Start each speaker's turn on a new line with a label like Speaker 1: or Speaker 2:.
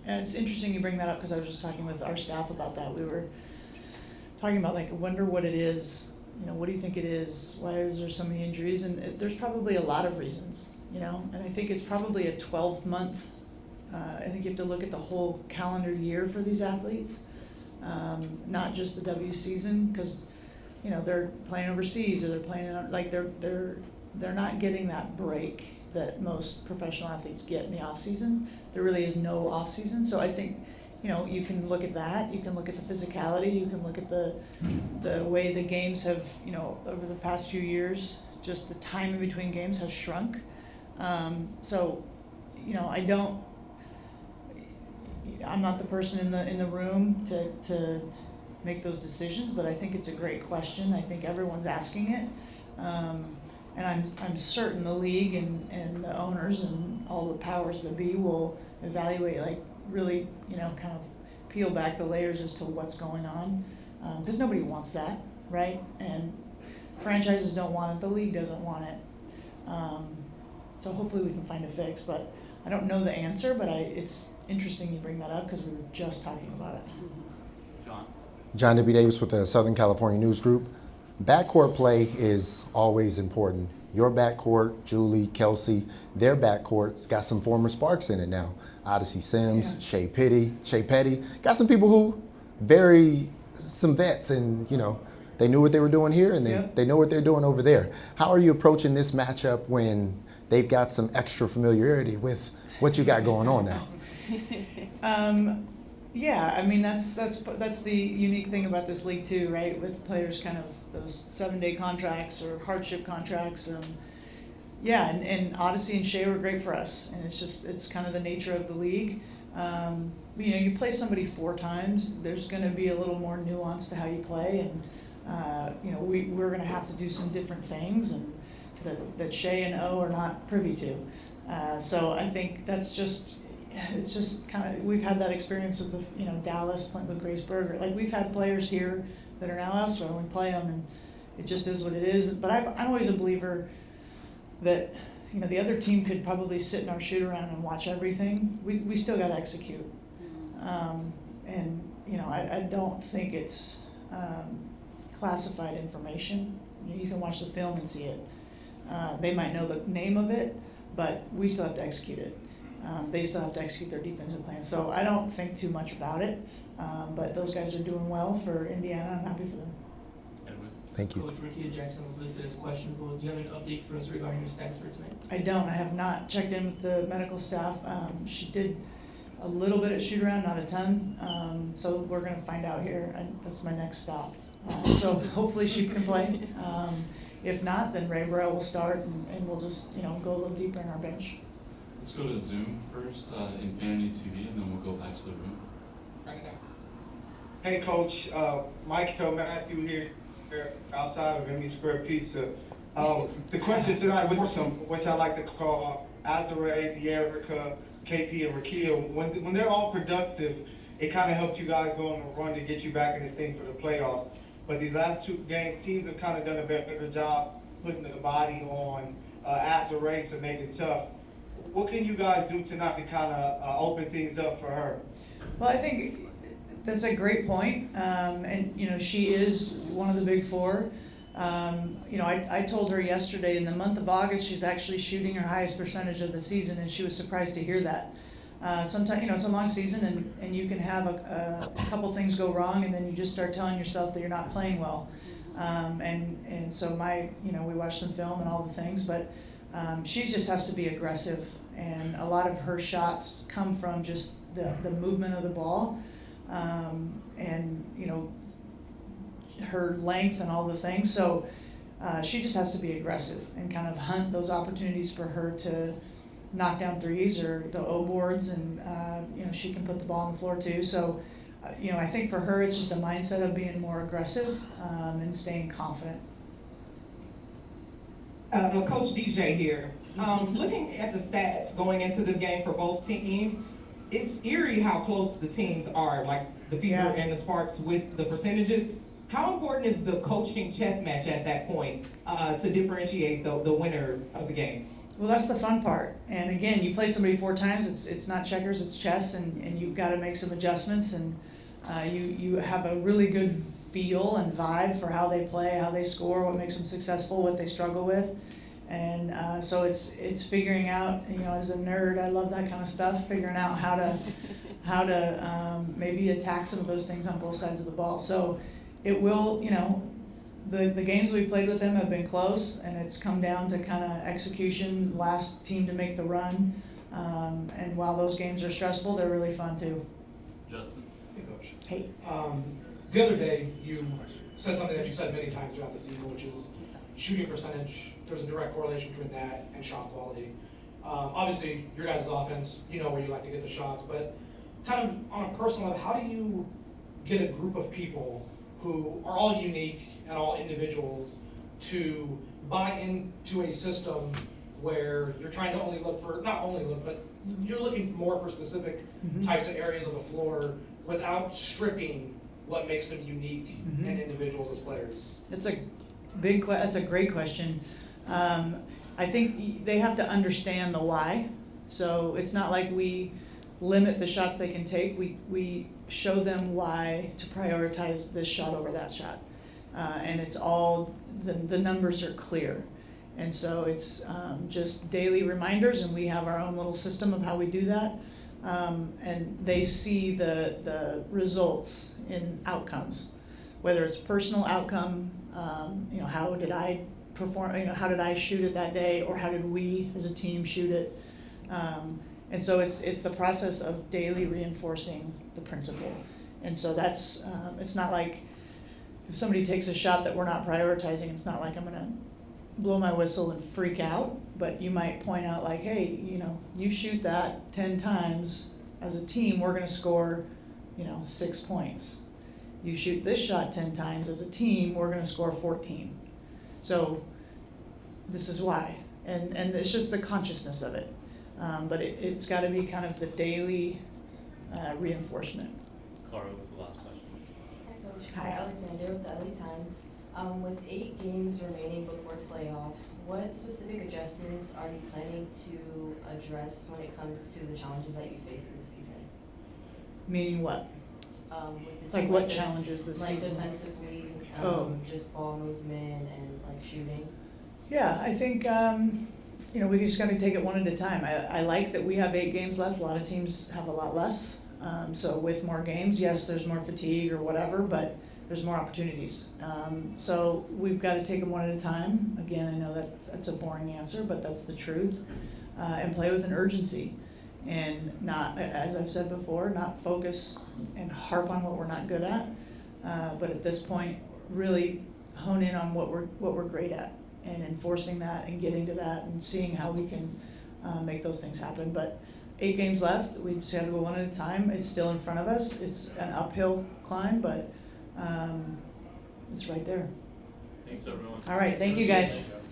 Speaker 1: And it's interesting you bring that up because I was just talking with our staff about that. We were talking about, like, I wonder what it is. You know, what do you think it is? Why is there so many injuries? And there's probably a lot of reasons, you know, and I think it's probably a 12-month, I think you have to look at the whole calendar year for these athletes, not just the W season, because, you know, they're playing overseas or they're playing, like, they're not getting that break that most professional athletes get in the off season. There really is no off season, so I think, you know, you can look at that, you can look at the physicality, you can look at the way the games have, you know, over the past few years, just the time in between games has shrunk. So, you know, I'm not the person in the room to make those decisions, but I think it's a great question. I think everyone's asking it. And I'm certain the league and the owners and all the powers that be will evaluate, like, really, you know, kind of peel back the layers as to what's going on, because nobody wants that, right? And franchises don't want it, the league doesn't want it. So hopefully we can find a fix, but I don't know the answer, but it's interesting you bring that up because we were just talking about it.
Speaker 2: John W. Davis with the Southern California News Group. Backcourt play is always important. Your backcourt, Julie, Kelsey, their backcourt's got some former Sparks in it now. Odyssey Sims, yeah. Shea Petty. Got some people who some vets, and, you know, they knew what they were doing here and they know what they're doing over there. How are you approaching this matchup when they've got some extra familiarity with what you got going on now?
Speaker 1: Yeah, I mean, that's the unique thing about this league too, right? With players kind of those 7-day contracts or hardship contracts. Yeah, and Odyssey and Shea were great for us, and it's kind of the nature of the league. You know, you play somebody 4 times, there's going to be a little more nuance to how you play, and you know, we're going to have to do some different things, and that Shea and O are not privy to. So I think it's just kind of, we've had that experience with the, you know, Dallas playing with Grace Berger. Like, we've had players here that are now elsewhere, and we play them, and it just is what it is. But I'm always a believer that, you know, the other team could probably sit in our shoot around and watch everything. We still got to execute. And, you know, I don't think it's classified information. You can watch the film and see it. They might know the name of it, but we still have to execute it. They still have to execute their defensive plan. So I don't think too much about it. But those guys are doing well for Indiana. I'm happy for them.
Speaker 2: Thank you.
Speaker 3: Coach Rickea Jackson was listed as questionable. Do you have an update for us regarding your status for tonight?
Speaker 1: I don't. I have not checked in with the medical staff. She did a little bit at shoot around, not a ton. So we're going to find out here. That's my next stop. So hopefully she can play. If not, then Ray Burrell will start, and we'll just, you know, go a little deeper in our bench.
Speaker 4: Let's go to Zoom first, Infinity TV, and then we'll go back to the room.
Speaker 5: Hey, Coach. Michael Matthew here outside of Emmy Square Pizza. The question tonight was some, which I like to call Azare, De'Erica, KP, and Rickea. When they're all productive, it kind of helped you guys go on a run to get you back in this thing for the playoffs. But these last 2 games, teams have kind of done a better job putting the body on Azare to make it tough. What can you guys do tonight to kind of open things up for her?
Speaker 1: Well, I think that's a great point. And, you know, she is one of the big 4. You know, I told her yesterday, in the month of August, she's actually shooting her highest percentage of the season, and she was surprised to hear that. Sometimes, you know, it's a long season, and you can have a couple things go wrong, and then you just start telling yourself that you're not playing well. And so you know, we watched some film and all the things, but she just has to be aggressive, and a lot of her shots come from just the movement of the ball, and, you know, her length and all the things. So she just has to be aggressive and kind of hunt those opportunities for her to knock down threes or the O boards, and you know, she can put the ball on the floor too. So you know, I think for her it's just a mindset of being more aggressive and staying confident.
Speaker 6: Coach DJ here. Looking at the stats going into this game for both teams, it's eerie how close the teams are, like the Fever and the Sparks, with the percentages. How important is the coaching chess match at that point to differentiate the winner of the game?
Speaker 1: Well, that's the fun part. And again, you play somebody 4 times, it's not checkers, it's chess, and you you've got to make some adjustments, and you have a really good feel and vibe for how they play, how they score, what makes them successful, what they struggle with. And so it's figuring out, as a nerd, I love that kind of stuff, figuring out how to maybe attack some of those things on both sides of the ball. So it will, the games we played with them have been close, and it's come down to kind of execution, last team to make the run. And while those games are stressful, they're really fun too.
Speaker 4: Justin?
Speaker 7: Hey, Coach.
Speaker 1: Hey.
Speaker 7: The other day, you said something that you said many times throughout the season, which is shooting percentage. There's a direct correlation between that and shot quality. Obviously, your guys' offense, where you like to get the shots, but kind of on a personal level, how do you get a group of people who are all unique and all individuals to buy into a system where you're trying to but you're looking more for specific types of areas of the floor without stripping what makes them unique and individuals as players?
Speaker 1: That's a great question. I think they have to understand the why. So it's not like we limit the shots they can take. We show them why to prioritize this shot over that shot. And it's all, the numbers are clear. And so it's just daily reminders, and we have our own little system of how we do that. And they see the results in outcomes, whether it's personal outcome, how did I perform, how did I shoot it that day, or how did we as a team shoot it? And so it's the process of daily reinforcing the principle. And so that's, it's not like if somebody takes a shot that we're not prioritizing, it's not like I'm gonna blow my whistle and freak out, but you might point out like, hey, you shoot that 10 times, as a team, we're gonna score, 6 points. You shoot this shot 10 times, as a team, we're gonna score 14. So this is why, and it's just the consciousness of it. But it's gotta be kind of the daily reinforcement.
Speaker 4: Cara with the last question.
Speaker 8: Hi, Coach.
Speaker 1: Hi.
Speaker 8: Alexander with the LA Times. With 8 games remaining before playoffs, what specific adjustments are you planning to address when it comes to the challenges that you face this season?
Speaker 1: Meaning what?
Speaker 8: With the
Speaker 1: Like
Speaker 8: team,
Speaker 1: what challenges this
Speaker 8: like
Speaker 1: season?
Speaker 8: defensively,
Speaker 1: Oh.
Speaker 8: just ball movement and like shooting.
Speaker 1: Yeah, I think, we just gotta take it one at a time. I like that we have 8 games left. A lot of teams have a lot less. So with more games, yes, there's more fatigue or whatever, but there's more opportunities. So we've gotta take them one at a time. Again, I know that's a boring answer, but that's the truth. And play with an urgency. And not, as I've said before, not focus and harp on what we're not good at. But at this point, really hone in on what we're great at, and enforcing that and getting to that and seeing how we can make those things happen. But 8 games left, we just have to go one at a time. It's still in front of us. It's an uphill climb, but it's right there.
Speaker 4: Thanks, everyone.
Speaker 1: All right, thank you guys.
Speaker 4: Thank you.